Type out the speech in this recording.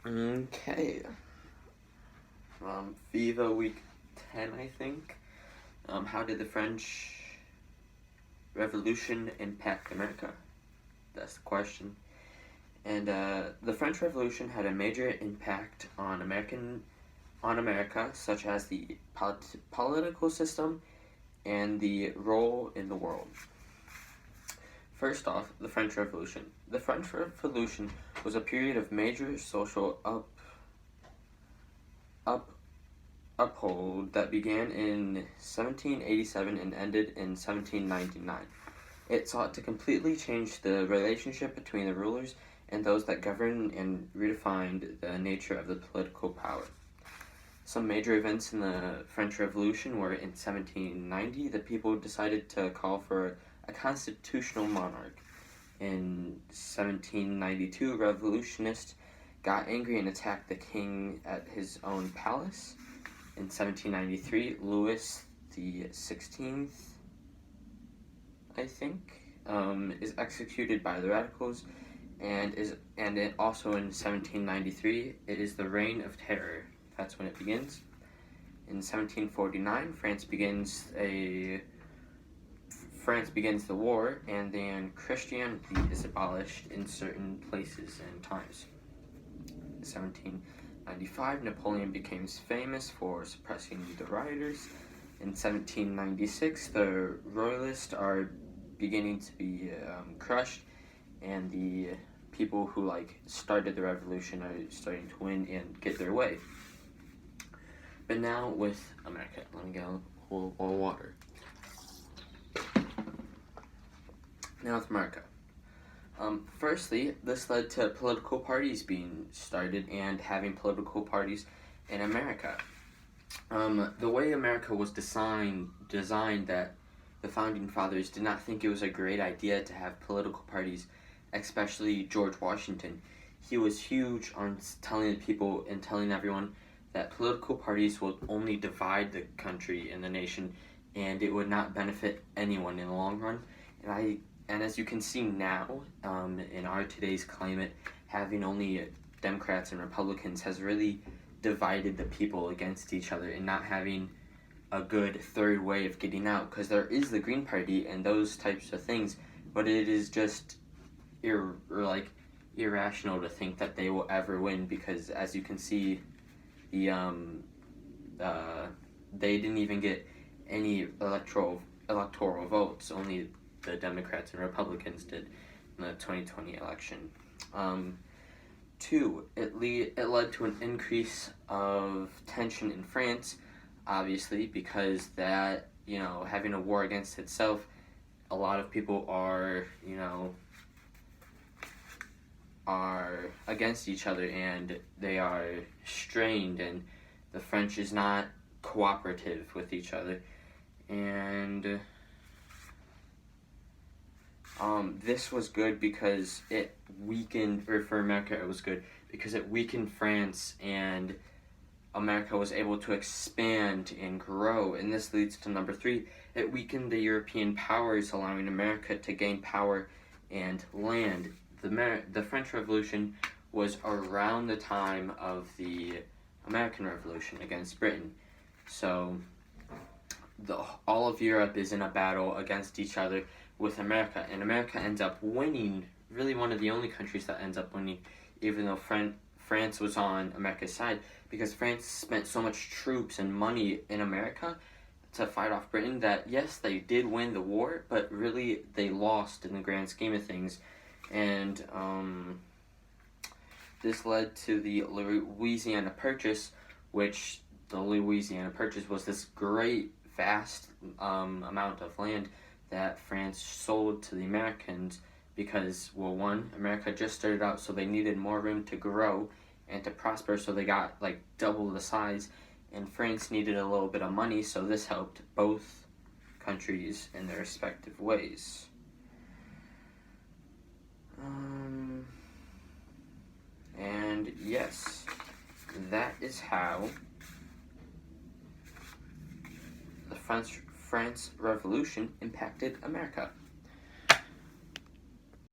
Okay. FIFA week 10, I think. How did the French Revolution impact America? That's the question. And the French Revolution had a major impact on America, such as the political system and the role in the world. First off, the French Revolution. The French Revolution was a period of major social uphold that began in 1787 and ended in 1799. It sought to completely change the relationship between the rulers and those that governed and redefined the nature of the political power. Some major events in the French Revolution were in 1790, the people decided to call for a constitutional monarch. In 1792, revolutionists got angry and attacked the king at his own palace. In 1793, Louis XVI, I think, is executed by the radicals, and also in 1793, it is the Reign of Terror. That's when it begins. In 1749, France begins the war, and then Christianity is abolished in certain places and times. In 1795, Napoleon became famous for suppressing the rioters. In 1796, the royalists are beginning to be crushed, and the people who started the revolution are starting to win and get their way. But now with America, let me get a whole bowl of water. Now with America. Firstly, this led to political parties being started and having political parties in America. The way America was designed that the founding fathers did not think it was a great idea to have political parties, especially George Washington. He was huge on telling the people and telling everyone that political parties will only divide the country and the nation, and it would not benefit anyone in the long run. And as you can see now, in our today's climate, having only Democrats and Republicans has really divided the people against each other, and not having a good third way of getting out, because there is the Green Party and those types of things, but it is just irrational to think that they will ever win, because as you can see, they didn't even get any electoral votes. Only the Democrats and Republicans did in the 2020 election. Two, it led to an increase of tension in France, obviously, because that, having a war against itself, a lot of people are against each other, and they are strained, and the French is not cooperative with each other. And this was good because it weakened, or for America it was good because it weakened France, and America was able to expand and grow. And this leads to number three, it weakened the European powers, allowing America to gain power and land. The French Revolution was around the time of the American Revolution against Britain. So all of Europe is in a battle against each other with America, and America ends up winning, really one of the only countries that ends up winning, even though France was on America's side, because France spent so much troops and money in America to fight off Britain that, yes, they did win the war, but really they lost in the grand scheme of things. And this led to the Louisiana Purchase, which the Louisiana Purchase was this great, vast amount of land that France sold to the Americans because, well, one, America just started out, so they needed more room to grow and to prosper, so they got double the size, and France needed a little bit of money, so this helped both countries in their respective ways. And yes, that is how the France Revolution impacted America.